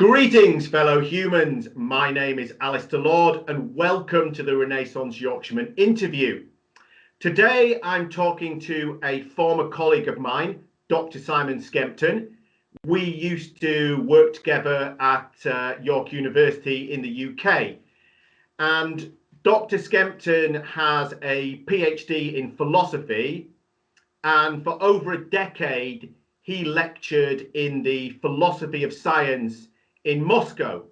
Greetings, fellow humans. My name is Alistair Lord, and welcome to the Renaissance Yorkshireman interview. Today, I'm talking to a former colleague of mine, Dr. Simon Skempton. We used to work together at York University in the UK. And Dr. Skempton has a PhD in philosophy, and for over a decade, he lectured in the philosophy of science in Moscow.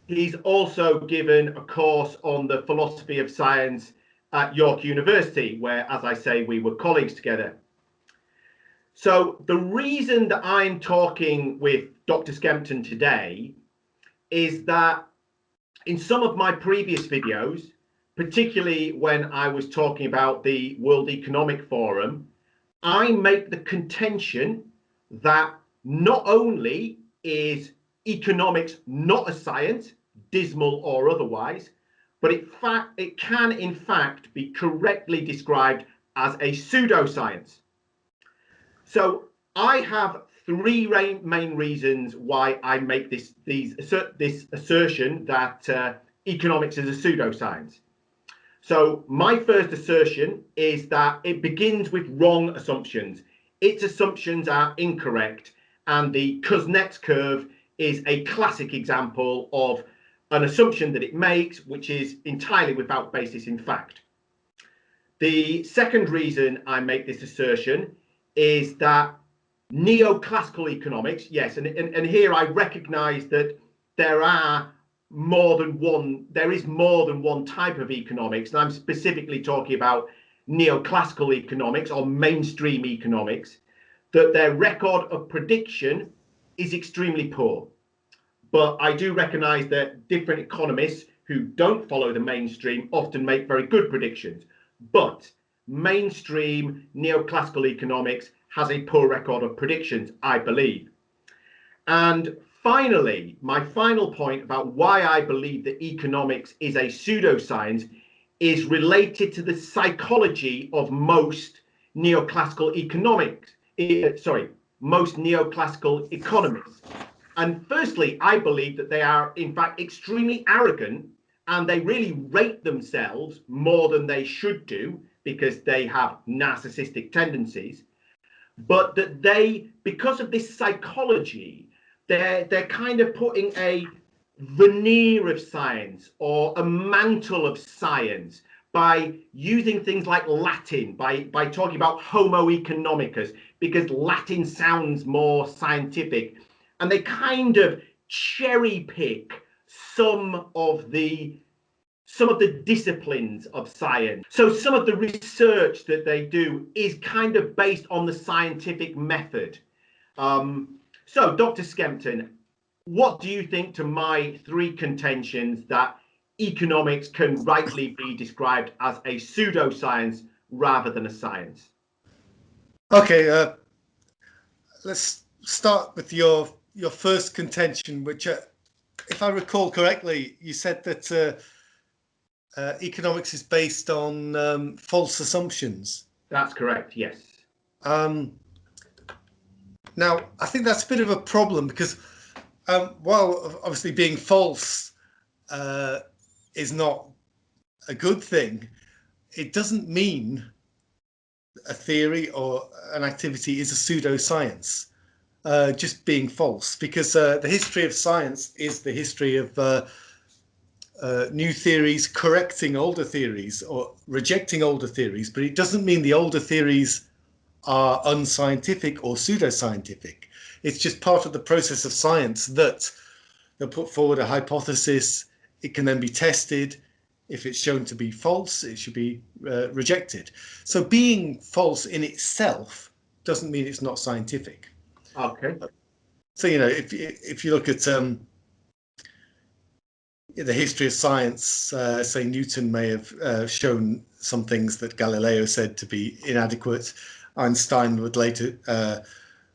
He's also given a course on the philosophy of science at York University, where, as I say, we were colleagues together. So the reason that I'm talking with Dr. Skempton today is that in some of my previous videos, particularly when I was talking about the World Economic Forum, I make the contention that not only is economics not a science, dismal or otherwise, but it can in fact be correctly described as a pseudoscience. So I have three main reasons why I make this assertion that economics is a pseudoscience. So my first assertion is that it begins with wrong assumptions. Its assumptions are incorrect, and the Kuznets curve is a classic example of an assumption that it makes, which is entirely without basis in fact. The second reason I make this assertion is that neoclassical economics, yes, and here I recognize that there is more than one type of economics, and I'm specifically talking about neoclassical economics or mainstream economics, that their record of prediction is extremely poor. But I do recognize that different economists who don't follow the mainstream often make very good predictions. But mainstream neoclassical economics has a poor record of predictions, I believe. And finally, my final point about why I believe that economics is a pseudoscience is related to the psychology of most neoclassical economists. And firstly, I believe that they are in fact extremely arrogant, and they really rate themselves more than they should do because they have narcissistic tendencies. But that they, because of this psychology, they're kind of putting a veneer of science or a mantle of science by using things like Latin, by talking about Homo economicus, because Latin sounds more scientific. And they kind of cherry pick some of the disciplines of science. So some of the research that they do is kind of based on the scientific method. So Dr. Skempton, what do you think to my three contentions that economics can rightly be described as a pseudoscience rather than a science? Okay, let's start with your first contention, which, if I recall correctly, you said that economics is based on false assumptions. That's correct, yes. Now, I think that's a bit of a problem because while obviously being false is not a good thing, it doesn't mean a theory or an activity is a pseudoscience. Just being false, because the history of science is the history of new theories correcting older theories or rejecting older theories, but it doesn't mean the older theories are unscientific or pseudoscientific. It's just part of the process of science that they'll put forward a hypothesis, it can then be tested. If it's shown to be false, it should be rejected. So being false in itself doesn't mean it's not scientific. Okay. So, you know, if you look at the history of science, say Newton may have shown some things that Galileo said to be inadequate. Einstein would later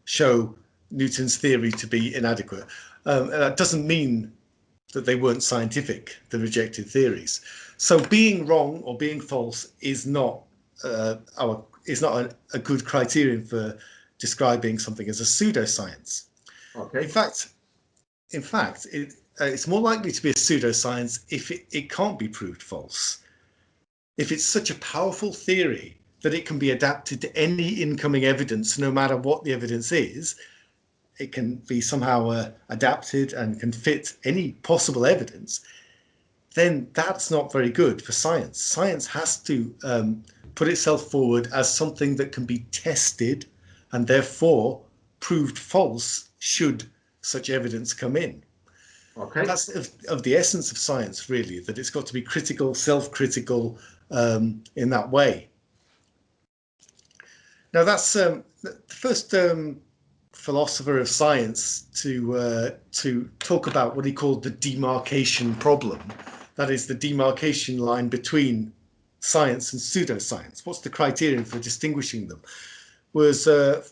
show Newton's theory to be inadequate. And that doesn't mean that they weren't scientific, the rejected theories. So being wrong or being false is not a good criterion for describing something as a pseudoscience. Okay. In fact, in fact, it's more likely to be a pseudoscience if it can't be proved false. If it's such a powerful theory that it can be adapted to any incoming evidence, no matter what the evidence is, it can be somehow adapted and can fit any possible evidence, then that's not very good for science. Science has to put itself forward as something that can be tested and therefore proved false should such evidence come in. Okay. That's of the essence of science, really, that it's got to be critical, self-critical in that way. Now, that's the first philosopher of science to talk about what he called the demarcation problem. That is the demarcation line between science and pseudoscience. What's the criterion for distinguishing them? Was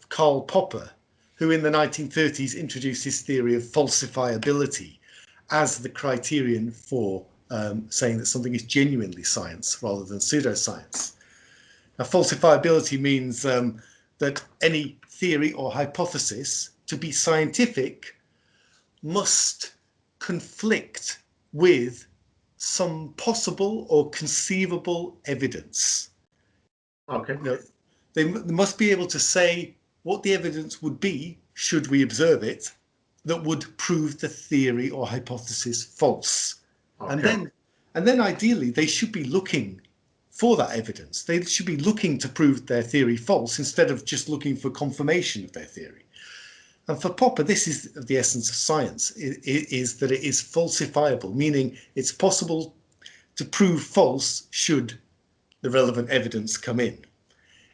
Karl Popper, who in the 1930s introduced his theory of falsifiability as the criterion for saying that something is genuinely science rather than pseudoscience. Now, falsifiability means that any theory or hypothesis to be scientific must conflict with some possible or conceivable evidence. Okay. You know, they must be able to say what the evidence would be, should we observe it, that would prove the theory or hypothesis false. Okay. And then ideally, they should be looking for that evidence. They should be looking to prove their theory false instead of just looking for confirmation of their theory. And for Popper, this is the essence of science, is that it is falsifiable, meaning it's possible to prove false should the relevant evidence come in.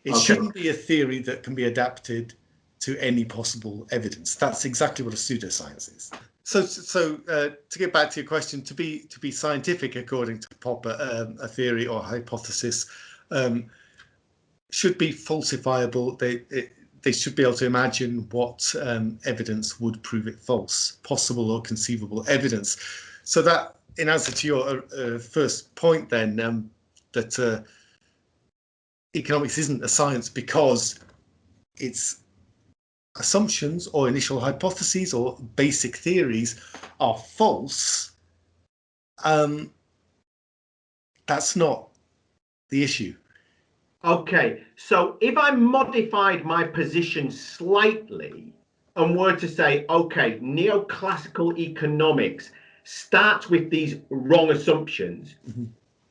It shouldn't be a theory that can be adapted to any possible evidence. That's exactly what a pseudoscience is. So to get back to your question, to be scientific, according to Popper, a theory or hypothesis should be falsifiable. They should be able to imagine what evidence would prove it false, possible or conceivable evidence. So that, in answer to your first point, then that economics isn't a science because its assumptions or initial hypotheses or basic theories are false, that's not the issue. Okay, so if I modified my position slightly and were to say, okay, neoclassical economics starts with these wrong assumptions,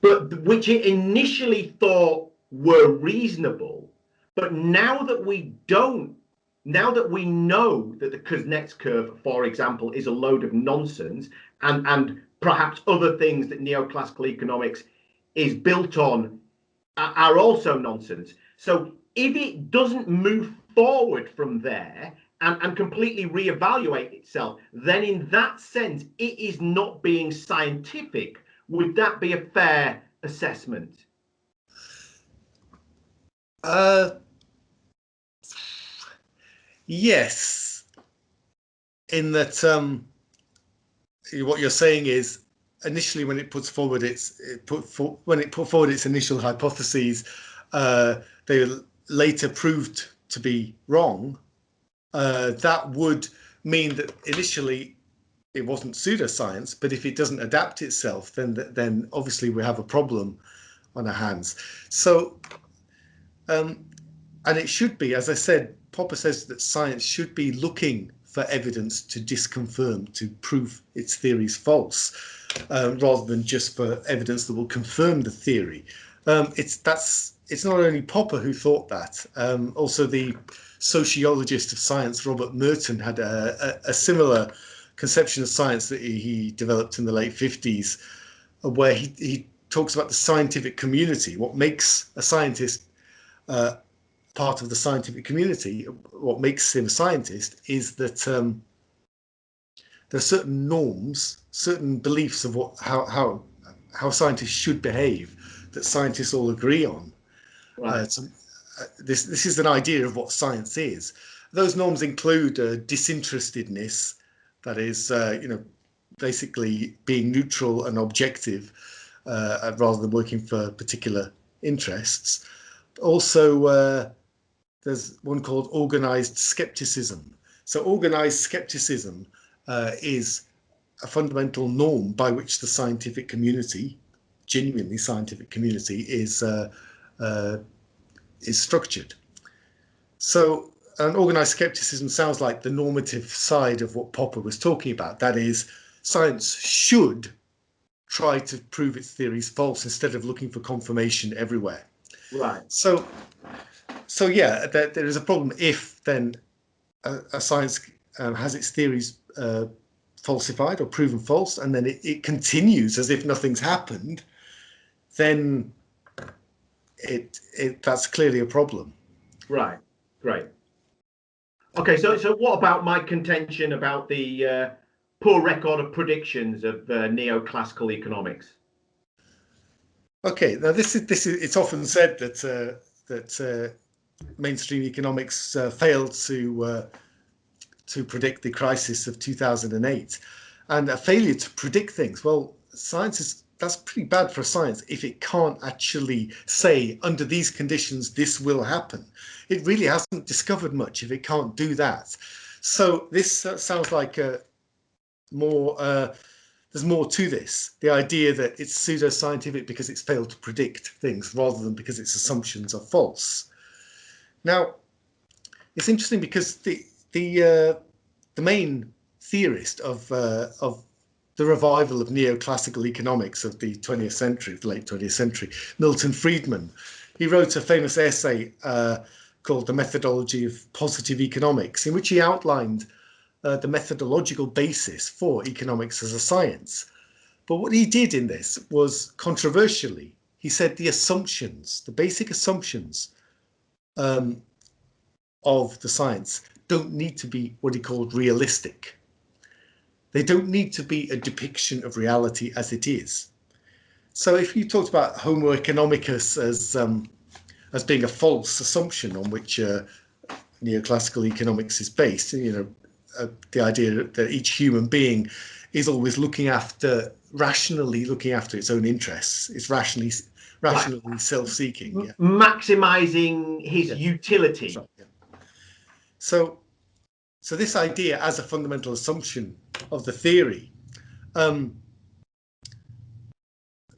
but which it initially thought were reasonable, but now that we know that the Kuznets curve, for example, is a load of nonsense, and perhaps other things that neoclassical economics is built on are also nonsense. So if it doesn't move forward from there and completely reevaluate itself, then in that sense, it is not being scientific. Would that be a fair assessment? Yes, in that what you're saying is initially when it put forward its initial hypotheses, they later proved to be wrong. That would mean that initially it wasn't pseudoscience, but if it doesn't adapt itself, then obviously we have a problem on our hands. So, and it should be, as I said, Popper says that science should be looking for evidence to disconfirm, to prove its theories false, rather than just for evidence that will confirm the theory. It's not only Popper who thought that. Also, the sociologist of science Robert Merton had a similar conception of science that he developed in the late 50s, where he talks about the scientific community. What makes a scientist part of the scientific community, what makes him a scientist, is that there are certain norms, certain beliefs of how scientists should behave that scientists all agree on. Right. This is an idea of what science is. Those norms include disinterestedness, that is, basically being neutral and objective rather than working for particular interests. Also, there's one called organized skepticism. So organized skepticism is a fundamental norm by which the scientific community, genuinely scientific community, is structured. So an organized skepticism sounds like the normative side of what Popper was talking about. That is, science should try to prove its theories false instead of looking for confirmation everywhere. Right. So yeah, there is a problem if then a science has its theories falsified or proven false, and then it continues as if nothing's happened. Then that's clearly a problem. Right. Great. Okay. So what about my contention about the poor record of predictions of neoclassical economics? Okay. Now this is it's often said that mainstream economics failed to predict the crisis of 2008, and a failure to predict things. Well, that's pretty bad for science if it can't actually say under these conditions this will happen. It really hasn't discovered much if it can't do that. So this sounds like there's more to this. The idea that it's pseudo-scientific because it's failed to predict things rather than because its assumptions are false. Now, it's interesting because the main theorist of the revival of neoclassical economics of the 20th century, the late 20th century, Milton Friedman, he wrote a famous essay called The Methodology of Positive Economics, in which he outlined the methodological basis for economics as a science. But what he did in this was, controversially, he said the assumptions, the basic assumptions of the science don't need to be what he called realistic. They don't need to be a depiction of reality as it is. So if you talked about Homo economicus as being a false assumption on which neoclassical economics is based, the idea that each human being is always rationally looking after its own interests, it's rationally self-seeking, yeah. Maximizing his utility. Right, yeah. So this idea as a fundamental assumption of the theory,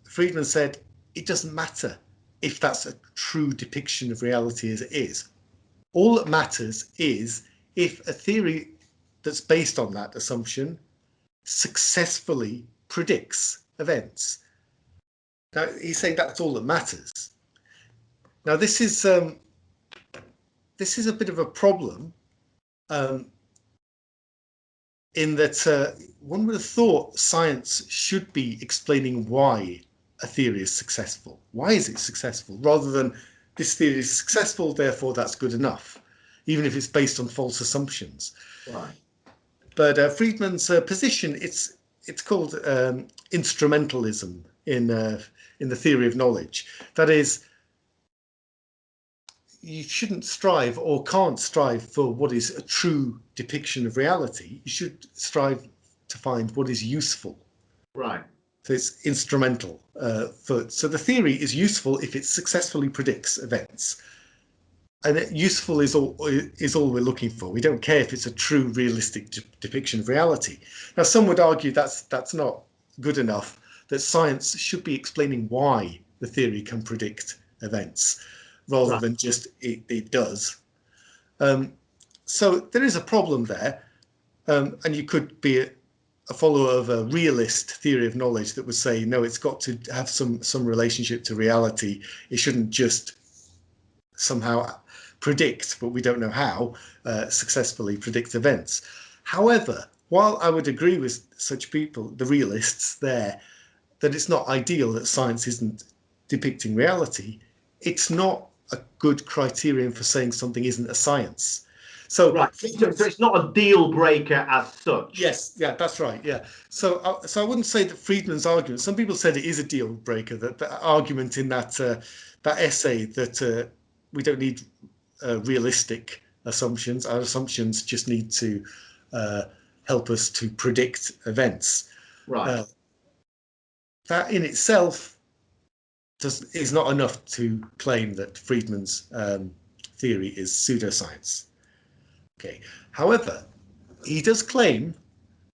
Friedman said it doesn't matter if that's a true depiction of reality as it is. All that matters is if a theory that's based on that assumption successfully predicts events. Now, he's saying that's all that matters. Now, this is a bit of a problem in that one would have thought science should be explaining why a theory is successful. Why is it successful? Rather than this theory is successful, therefore that's good enough, even if it's based on false assumptions. Right. But Friedman's position, it's called instrumentalism in the theory of knowledge. That is, you shouldn't strive or can't strive for what is a true depiction of reality. You should strive to find what is useful. Right. So it's instrumental. So the theory is useful if it successfully predicts events. And useful is all we're looking for. We don't care if it's a true, realistic depiction of reality. Now, some would argue that's not good enough, that science should be explaining why the theory can predict events, rather than just it does. So there is a problem there. And you could be a follower of a realist theory of knowledge that would say, no, it's got to have some relationship to reality. It shouldn't just somehow predict, but we don't know how, successfully predict events. However, while I would agree with such people, the realists there, that it's not ideal that science isn't depicting reality, it's not a good criterion for saying something isn't a science. So, right. So it's not a deal breaker as such. Yes, yeah, that's right. Yeah. So I wouldn't say that Friedman's argument. Some people said it is a deal breaker. That the argument in that essay that we don't need realistic assumptions. Our assumptions just need to help us to predict events. Right. That in itself is not enough to claim that Friedman's theory is pseudoscience. Okay. However, he does claim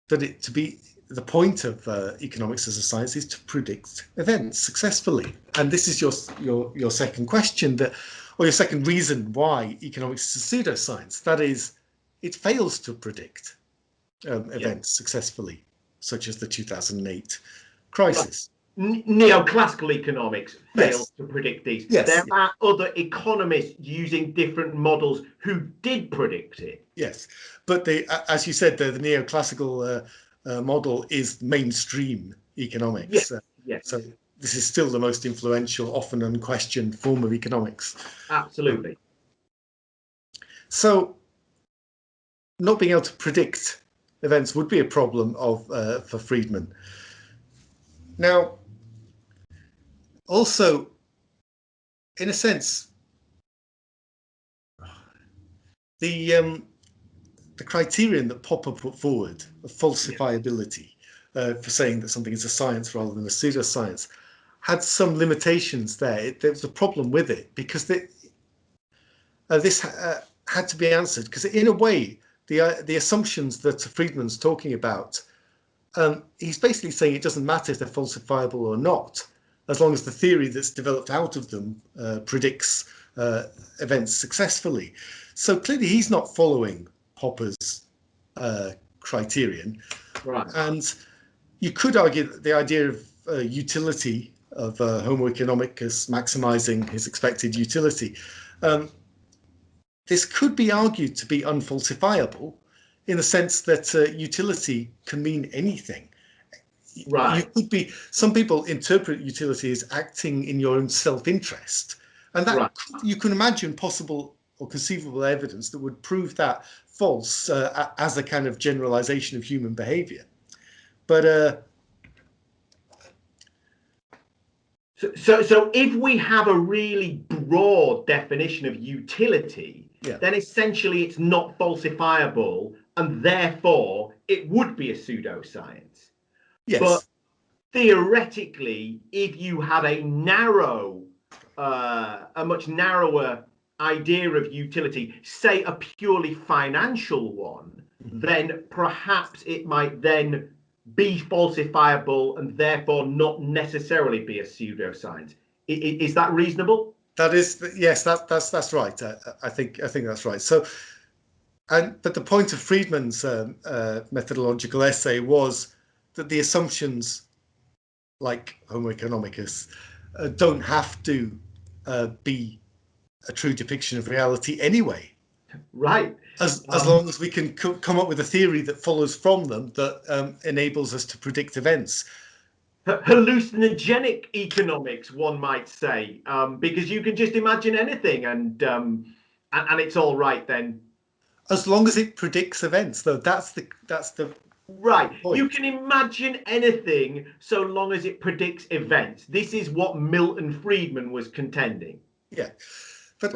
the point of economics as a science is to predict events successfully. And this is your second question, or your second reason why economics is a pseudoscience. That is, it fails to predict events successfully, such as the 2008 crisis. Neoclassical economics fails to predict these. There are other economists using different models who did predict it. Yes, but as you said, the neoclassical model is mainstream economics. So this is still the most influential, often unquestioned form of economics. Absolutely. So not being able to predict events would be a problem for Friedman. Now, also, in a sense, the criterion that Popper put forward of falsifiability for saying that something is a science rather than a pseudoscience had some limitations there. There was a problem with it because this had to be answered, because in a way the assumptions that Friedman's talking about, he's basically saying it doesn't matter if they're falsifiable or not, as long as the theory that's developed out of them predicts events successfully. So clearly he's not following Popper's criterion. Right. And you could argue that the idea of utility of Homo economicus maximizing his expected utility, this could be argued to be unfalsifiable in the sense that utility can mean anything. Right. Some people interpret utility as acting in your own self-interest, and that you can imagine possible or conceivable evidence that would prove that false as a kind of generalization of human behavior. But so if we have a really broad definition of utility, then essentially it's not falsifiable, and therefore it would be a pseudoscience. Yes. But theoretically, if you have a much narrower idea of utility, say a purely financial one, then perhaps it might then be falsifiable and therefore not necessarily be a pseudoscience. Is that reasonable? That is, yes, that's right. I think that's right. So, but the point of Friedman's methodological essay was that the assumptions, like Homo economicus, don't have to be a true depiction of reality anyway. Right. As long as we can come up with a theory that follows from them that enables us to predict events. Hallucinogenic economics, one might say, because you can just imagine anything and it's all right then. As long as it predicts events, though, that's the right. point. You can imagine anything so long as it predicts events. This is what Milton Friedman was contending. Yeah, but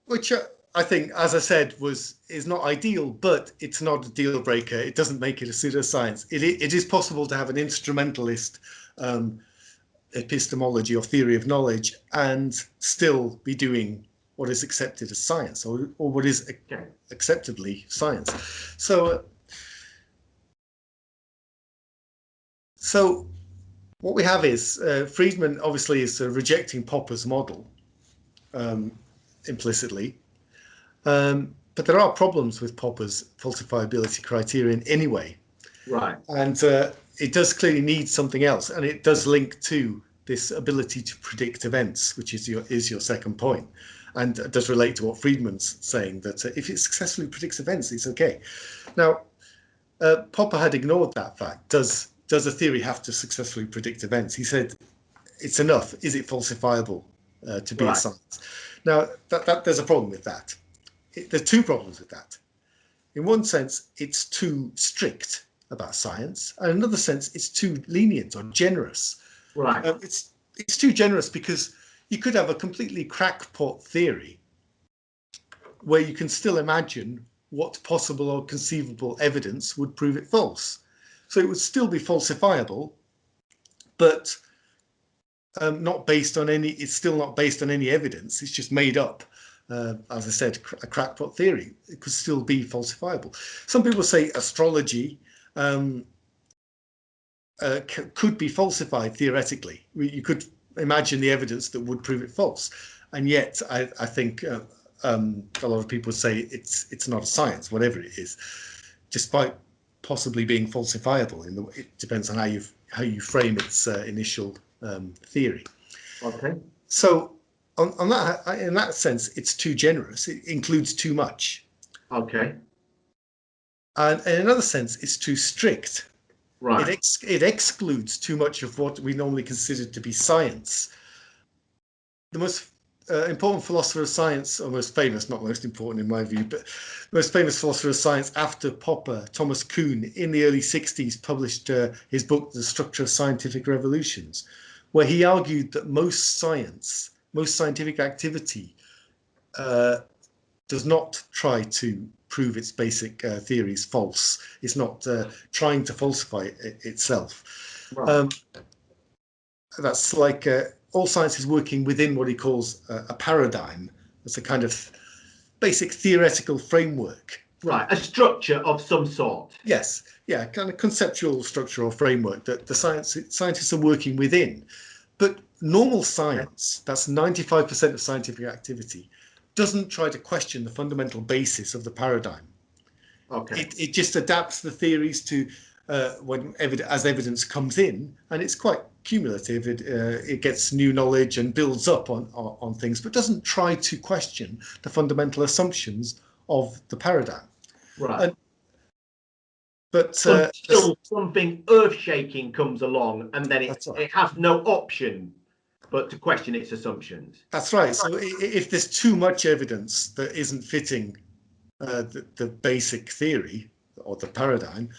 which I think, as I said, is not ideal, but it's not a deal breaker. It doesn't make it a pseudoscience. It is possible to have an instrumentalist epistemology or theory of knowledge and still be doing what is accepted as science, or what is acceptably science. So what we have is Friedman obviously is rejecting Popper's model implicitly. But there are problems with Popper's falsifiability criterion anyway. Right. And it does clearly need something else. And it does link to this ability to predict events, which is your second point. And it does relate to what Friedman's saying, that if it successfully predicts events, it's okay. Now, Popper had ignored that fact. Does a theory have to successfully predict events? He said, it's enough. Is it falsifiable to be a science? Now, there's a problem with that. There's two problems with that. In one sense, it's too strict about science, and in another sense, it's too lenient or generous. Right. It's too generous because you could have a completely crackpot theory where you can still imagine what possible or conceivable evidence would prove it false. So it would still be falsifiable, but not based on any. It's still not based on any evidence. It's just made up. As I said, a crackpot theory. It could still be falsifiable. Some people say astrology could be falsified theoretically. You could imagine the evidence that would prove it false, and yet I think a lot of people say it's not a science, whatever it is, despite possibly being falsifiable. It depends on how you frame its initial theory. Okay. So on that, in that sense, it's too generous. It includes too much. Okay. And in another sense, it's too strict. Right. It excludes too much of what we normally consider to be science. The most important philosopher of science, or most famous, not most important in my view, but most famous philosopher of science after Popper, Thomas Kuhn, in the early 60s published his book, The Structure of Scientific Revolutions, where he argued that most scientific activity does not try to prove its basic theories false. It's not trying to falsify itself. Right. That's like all science is working within what he calls a paradigm. It's a kind of basic theoretical framework. Right, a structure of some sort. Yes, yeah, kind of conceptual structure or framework that the scientists are working within. But normal science, that's 95% of scientific activity, doesn't try to question the fundamental basis of the paradigm. Okay. It just adapts the theories to as evidence comes in, and it's quite cumulative. It gets new knowledge and builds up on things, but doesn't try to question the fundamental assumptions of the paradigm. Right. But until something earth-shaking comes along, and then it has no option but to question its assumptions. That's right. So if there's too much evidence that isn't fitting the basic theory or the paradigm,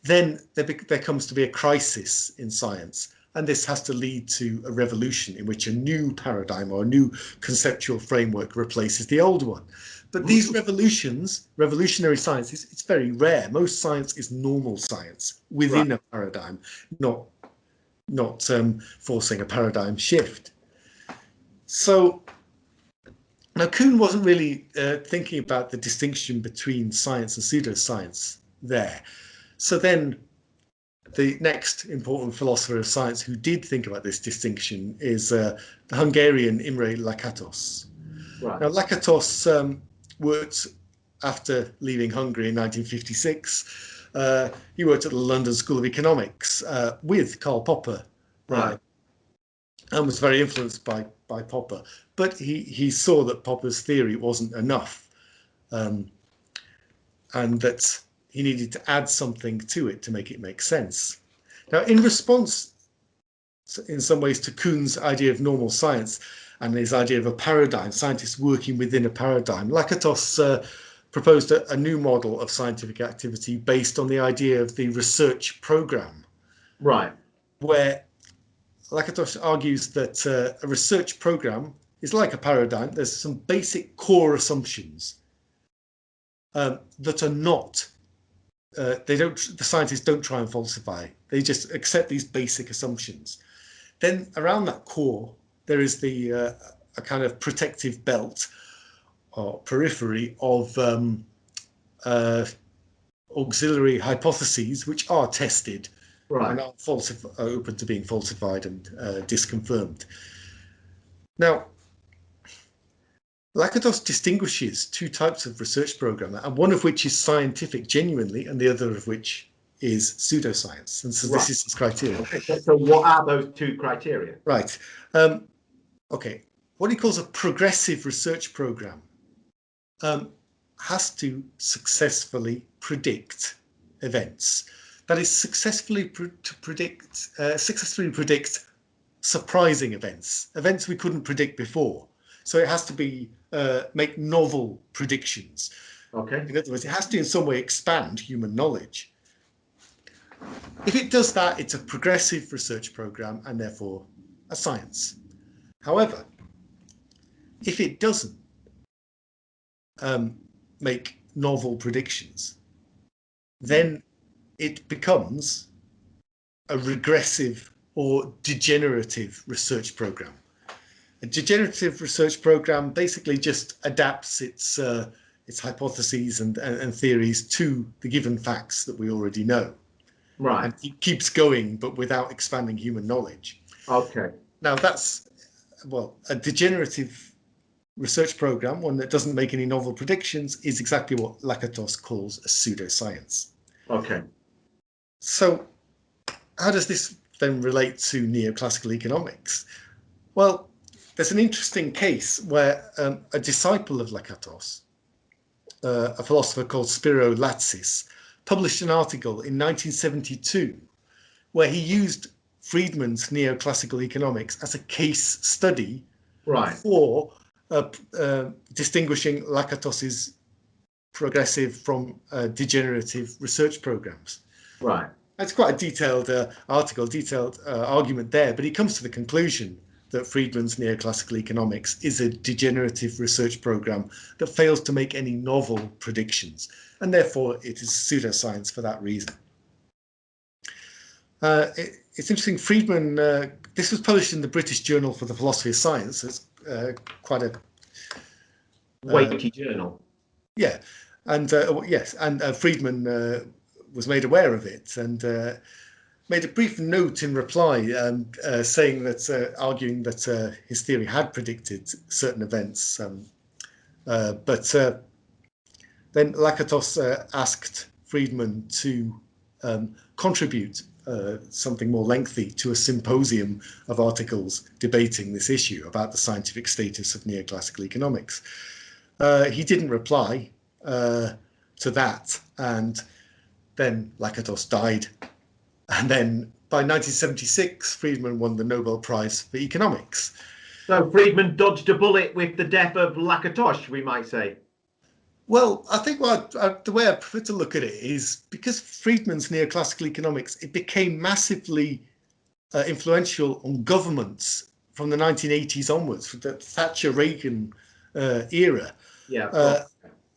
then there comes to be a crisis in science. And this has to lead to a revolution in which a new paradigm or a new conceptual framework replaces the old one. But these revolutionary science, it's very rare. Most science is normal science within a paradigm, not forcing a paradigm shift. So now Kuhn wasn't really thinking about the distinction between science and pseudoscience there. So then the next important philosopher of science who did think about this distinction is the Hungarian Imre Lakatosh. Right. Now Lakatosh worked after leaving Hungary in 1956. He worked at the London School of Economics with Karl Popper, and was very influenced by Popper. But he saw that Popper's theory wasn't enough, and that he needed to add something to it to make it make sense. Now, in response, in some ways, to Kuhn's idea of normal science and his idea of a paradigm, scientists working within a paradigm, Lakatosh proposed a new model of scientific activity based on the idea of the research program. Right. Where Lakatosh argues that a research program is like a paradigm. There's some basic core assumptions that are not, the scientists don't try and falsify. They just accept these basic assumptions. Then around that core, there is a kind of protective belt or periphery of auxiliary hypotheses, which are tested and are open to being falsified and disconfirmed. Now, Lakatosh distinguishes two types of research program, and one of which is scientific genuinely, and the other of which is pseudoscience. And so this is his criteria. Okay. So what are those two criteria? Right. Okay. What he calls a progressive research program has to successfully predict events. That is, successfully predict surprising events we couldn't predict before. So it has to be make novel predictions. Okay. In other words, it has to in some way expand human knowledge. If it does that, it's a progressive research program and therefore a science. However, if it doesn't make novel predictions, then it becomes a regressive or degenerative research program. A degenerative research program basically just adapts its hypotheses and theories to the given facts that we already know. Right. and it keeps going, but without expanding human knowledge. Okay. Now that's, well, a degenerative research program, one that doesn't make any novel predictions, is exactly what Lakatosh calls a pseudoscience. Okay. So how does this then relate to neoclassical economics? Well, there's an interesting case where a disciple of Lakatosh, a philosopher called Spiro Latsis, published an article in 1972 where he used Friedman's neoclassical economics as a case study Right. for distinguishing Lakatosh's progressive from degenerative research programs. Right. It's quite a detailed article, detailed argument there, but he comes to the conclusion that Friedman's neoclassical economics is a degenerative research program that fails to make any novel predictions, and therefore it is pseudoscience for that reason. It's interesting, Friedman, this was published in the British Journal for the Philosophy of Science. It's quite a weighty journal. Yeah, and yes, and Friedman was made aware of it and made a brief note in reply, saying that, arguing that his theory had predicted certain events, but then Lakatosh asked Friedman to contribute something more lengthy to a symposium of articles debating this issue about the scientific status of neoclassical economics. He didn't reply to that, and then Lakatosh died. And then by 1976, Friedman won the Nobel Prize for economics. So Friedman dodged a bullet with the death of Lakatosh, we might say. Well, I think the way I prefer to look at it is because Friedman's neoclassical economics, it became massively influential on governments from the 1980s onwards, from the Thatcher-Reagan era. Yeah.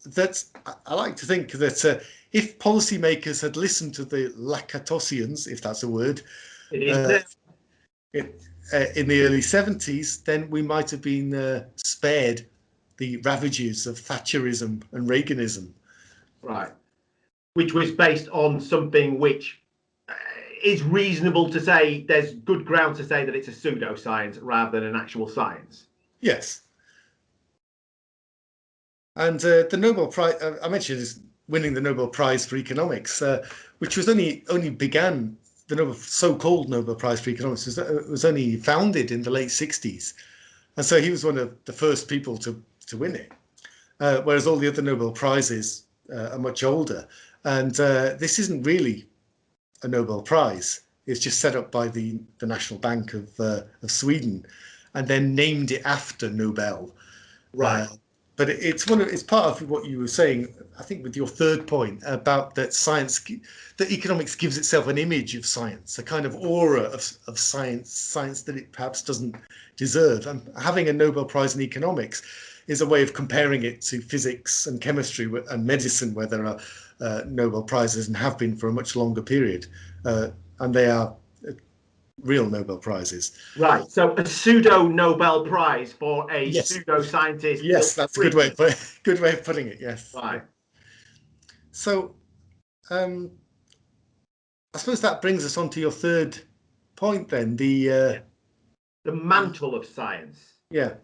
That I like to think that if policymakers had listened to the Lakatosians, if that's a word, in the early 70s, then we might have been spared the ravages of Thatcherism and Reaganism. Right. Which was based on something which is reasonable to say, there's good ground to say that it's a pseudoscience rather than an actual science. Yes. And the Nobel Prize, I mentioned, is winning the Nobel Prize for economics, which was only began, the so-called Nobel Prize for economics was only founded in the late 60s. And so he was one of the first people to win it, whereas all the other Nobel Prizes are much older. And this isn't really a Nobel Prize. It's just set up by the National Bank of Sweden and then named it after Nobel. Right. But it's part of what you were saying, I think, with your third point about that that economics gives itself an image of science, a kind of aura of science that it perhaps doesn't deserve. And having a Nobel Prize in economics is a way of comparing it to physics and chemistry and medicine, where there are Nobel Prizes and have been for a much longer period. And they are real Nobel Prizes. Right. So a pseudo Nobel Prize for a Yes. pseudo-scientist. Yes, that's a good way of putting it. Yes. Right. So, I suppose that brings us on to your third point then, the mantle of science. Yeah.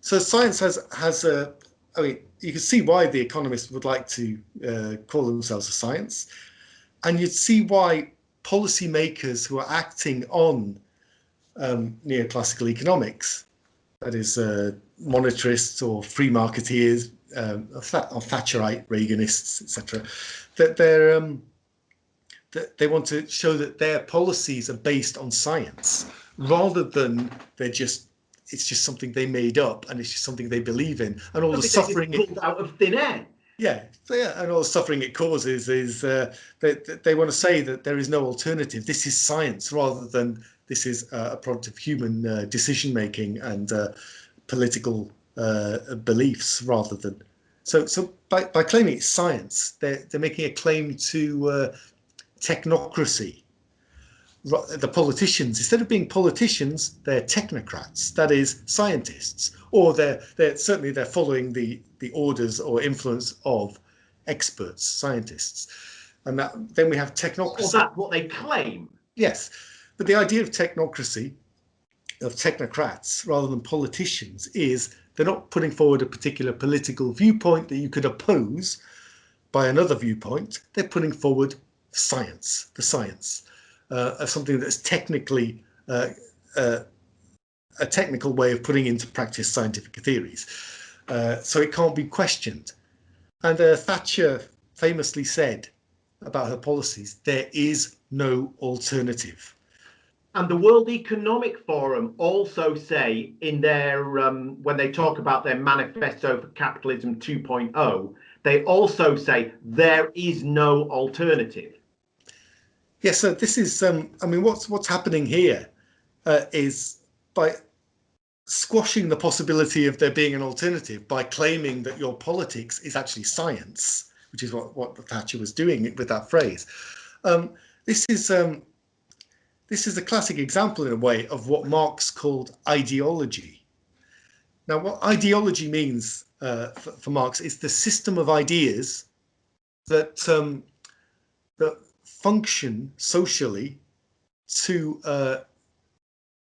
So science has a, I mean, you can see why the economists would like to call themselves a science, and you'd see why policymakers who are acting on neoclassical economics, that is monetarists or free marketeers, or Thatcherite Reaganists, etc., that they want to show that their policies are based on science rather than it's just something they made up and it's just something they believe in, and all the suffering it pulled out of thin air. Yeah, and all the suffering it causes is they want to say that there is no alternative. This is science rather than this is a product of human decision making and political beliefs rather than. So by claiming it's science, they're making a claim to technocracy. The politicians, instead of being politicians, they're technocrats, that is scientists, or they're following the orders or influence of experts, scientists. And then we have Or technocracy. that's what they claim. Yes, but the idea of technocracy, of technocrats rather than politicians, is they're not putting forward a particular political viewpoint that you could oppose by another viewpoint. They're putting forward science, the science of something that's technically a technical way of putting into practice scientific theories. So it can't be questioned. And Thatcher famously said about her policies, there is no alternative. And the World Economic Forum also say in their, when they talk about their manifesto for capitalism 2.0, they also say there is no alternative. Yes, so this is, I mean, what's happening here is by squashing the possibility of there being an alternative by claiming that your politics is actually science, which is what Thatcher was doing with that phrase. This is a classic example, in a way, of what Marx called ideology. Now, what ideology means for Marx is the system of ideas that that function socially to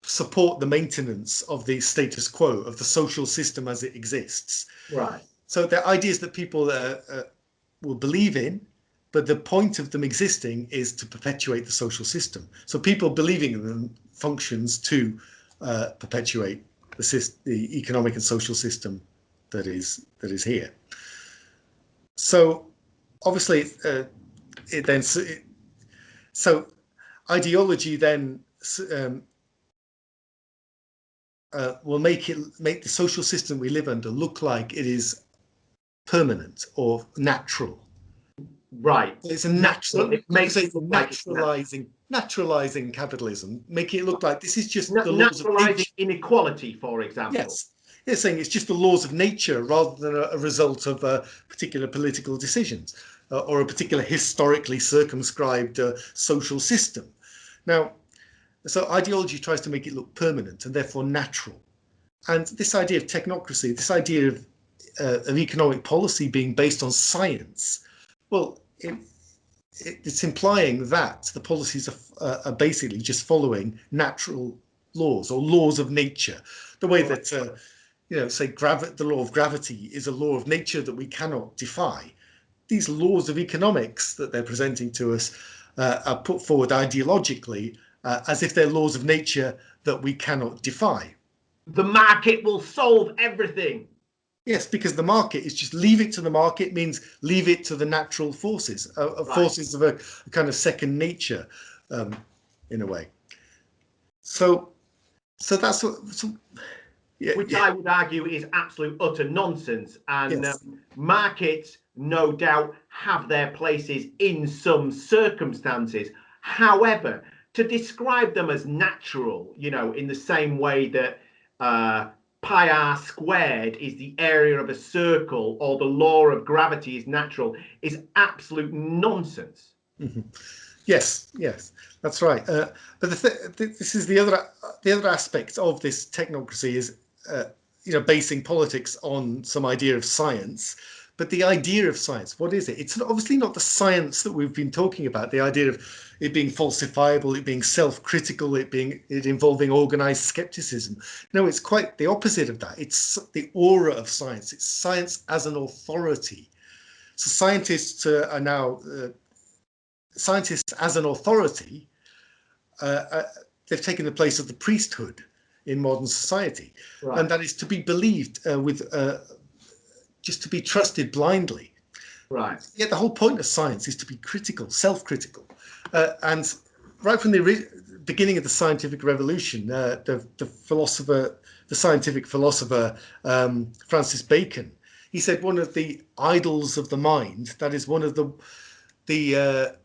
support the maintenance of the status quo, of the social system as it exists. Right. So they're ideas that people will believe in, but the point of them existing is to perpetuate the social system. So people believing in them functions to perpetuate the economic and social system that is here. So obviously, so ideology then will make the social system we live under look like it is permanent or natural. Right. It's a natural. It makes it look naturalizing capitalism, making it look like this is just the laws of naturalizing nature. inequality, for example. Yes, it's saying it's just the laws of nature rather than a result of particular political decisions or a particular historically circumscribed social system. Now, so ideology tries to make it look permanent and therefore natural. And this idea of technocracy, this idea of economic policy being based on science, well, it's implying that the policies are basically just following natural laws or laws of nature. The way that, say, the law of gravity is a law of nature that we cannot defy. These laws of economics that they're presenting to us are put forward ideologically as if they're laws of nature that we cannot defy. The market will solve everything. Yes, because the market is just leave it to the market means leave it to the natural forces, forces of a kind of second nature, in a way. So that's what. Which I would argue is absolute utter nonsense. And yes. Markets, no doubt, have their places in some circumstances. However, to describe them as natural, in the same way that pi r squared is the area of a circle or the law of gravity is natural, is absolute nonsense. Mm-hmm. Yes, that's right. But this is the other aspect of this technocracy is basing politics on some idea of science. But the idea of science, what is it? It's obviously not the science that we've been talking about. The idea of it being falsifiable, it being self-critical, it involving organized skepticism. No, it's quite the opposite of that. It's the aura of science. It's science as an authority. So scientists are now scientists as an authority. They've taken the place of the priesthood in modern society, right. And that is to be believed just to be trusted blindly. Right. Yet the whole point of science is to be critical, self-critical. And right from the beginning of the scientific revolution, the scientific philosopher Francis Bacon, he said one of the idols of the mind, that is one of the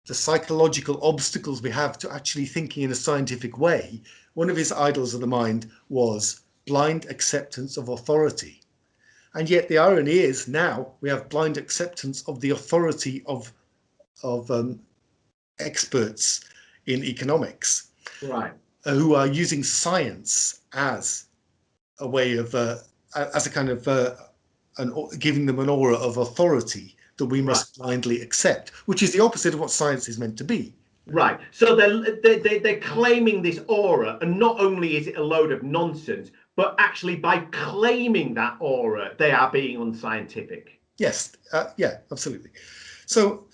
psychological obstacles we have to actually thinking in a scientific way, one of his idols of the mind was blind acceptance of authority. And yet the irony is now we have blind acceptance of the authority of experts in economics, right, who are using science as a way of, as a kind of, giving them an aura of authority that we must blindly accept, which is the opposite of what science is meant to be. Right. So they're claiming this aura, and not only is it a load of nonsense, but actually by claiming that aura, they are being unscientific. Yes. Yeah, absolutely. So,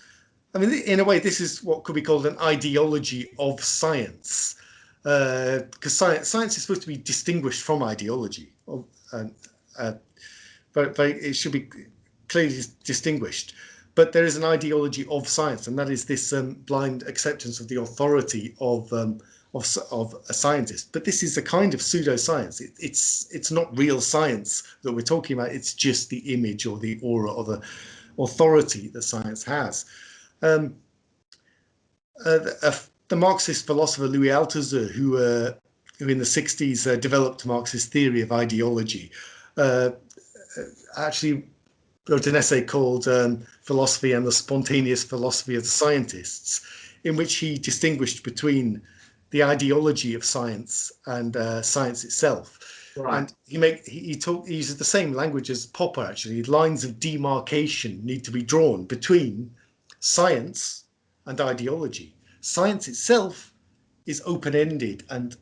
I mean, in a way, this is what could be called an ideology of science, because science is supposed to be distinguished from ideology, but it should be clearly distinguished. But there is an ideology of science, and that is this blind acceptance of the authority of a scientist. But this is a kind of pseudo-science. It's not real science that we're talking about. It's just the image or the aura or the authority that science has. The Marxist philosopher Louis Althusser, who in the 60s developed Marxist theory of ideology, actually wrote an essay called Philosophy and the Spontaneous Philosophy of the Scientists, in which he distinguished between the ideology of science and science itself. Right. And he uses the same language as Popper, actually. Lines of demarcation need to be drawn between science and ideology. Science itself is open-ended and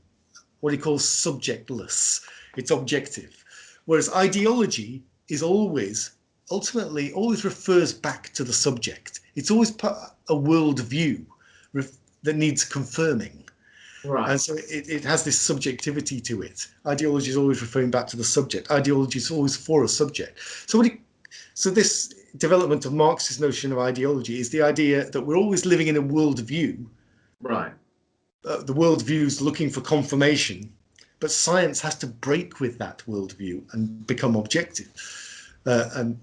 what he calls subjectless. It's objective. Whereas ideology is ultimately always refers back to the subject. It's always a worldview that needs confirming. Right. And so it has this subjectivity to it. Ideology is always referring back to the subject. Ideology is always for a subject. So this development of Marx's notion of ideology is the idea that we're always living in a worldview. Right. The worldview is looking for confirmation, but science has to break with that worldview and become objective, and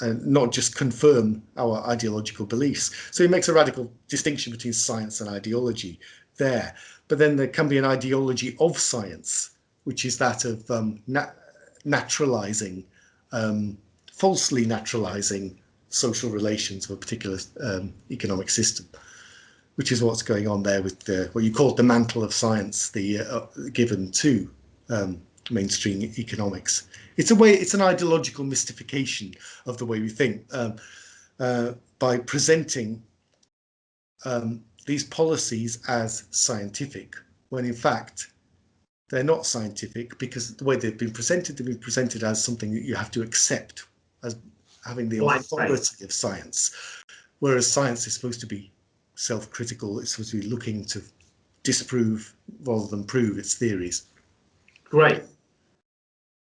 not just confirm our ideological beliefs. So he makes a radical distinction between science and ideology there. But then there can be an ideology of science, which is that of naturalizing, falsely naturalizing social relations of a particular economic system, which is what's going on there with what you call the mantle of science, given to mainstream economics. It's an ideological mystification of the way we think by presenting these policies as scientific, when in fact they're not scientific, because the way they've been presented as something that you have to accept as having the authority of science, whereas science is supposed to be self-critical. It's supposed to be looking to disprove rather than prove its theories. Great.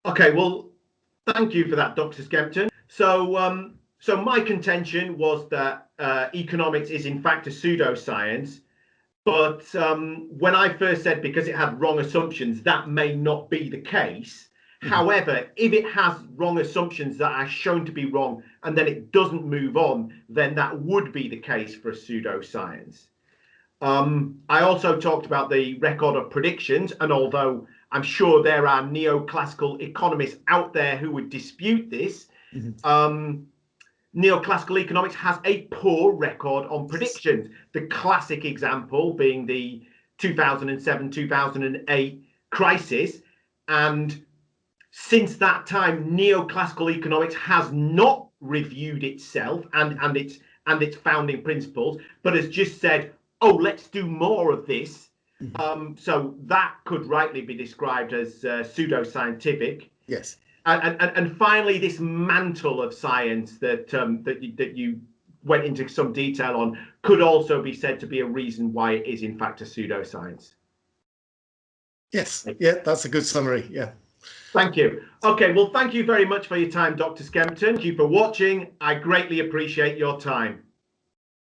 Okay, well, thank you for that, Dr. Skempton. So my contention was that economics is in fact a pseudoscience, but when I first said because it had wrong assumptions, that may not be the case. Mm-hmm. However, if it has wrong assumptions that are shown to be wrong and then it doesn't move on, then that would be the case for a pseudoscience. I also talked about the record of predictions, and although I'm sure there are neoclassical economists out there who would dispute this, mm-hmm. Neoclassical economics has a poor record on predictions. The classic example being the 2007-2008 crisis. And since that time, neoclassical economics has not reviewed itself and its founding principles, but has just said, oh, let's do more of this. Mm-hmm. So that could rightly be described as pseudoscientific. Yes. And finally, this mantle of science that you went into some detail on could also be said to be a reason why it is in fact a pseudoscience. Yes, yeah, that's a good summary. Yeah. Thank you. Okay, well, thank you very much for your time, Dr. Skempton. Thank you for watching. I greatly appreciate your time.